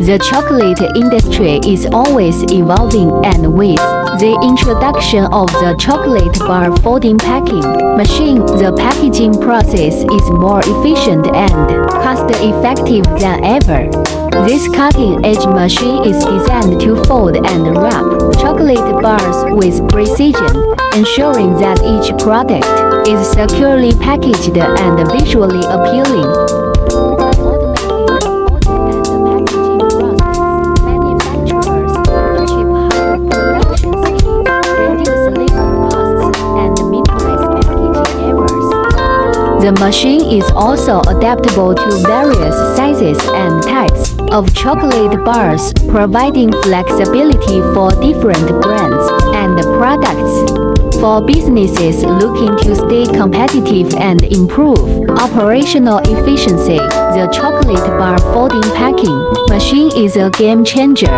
The chocolate industry is always evolving, and with the introduction of the chocolate bar folding packing machine, the packaging process is more efficient and cost-effective than ever. This cutting-edge machine is designed to fold and wrap chocolate bars with precision, ensuring that each product is securely packaged and visually appealing. The machine is also adaptable to various sizes and types of chocolate bars, providing flexibility for different brands and products. For businesses looking to stay competitive and improve operational efficiency, the chocolate bar folding packing machine is a game changer.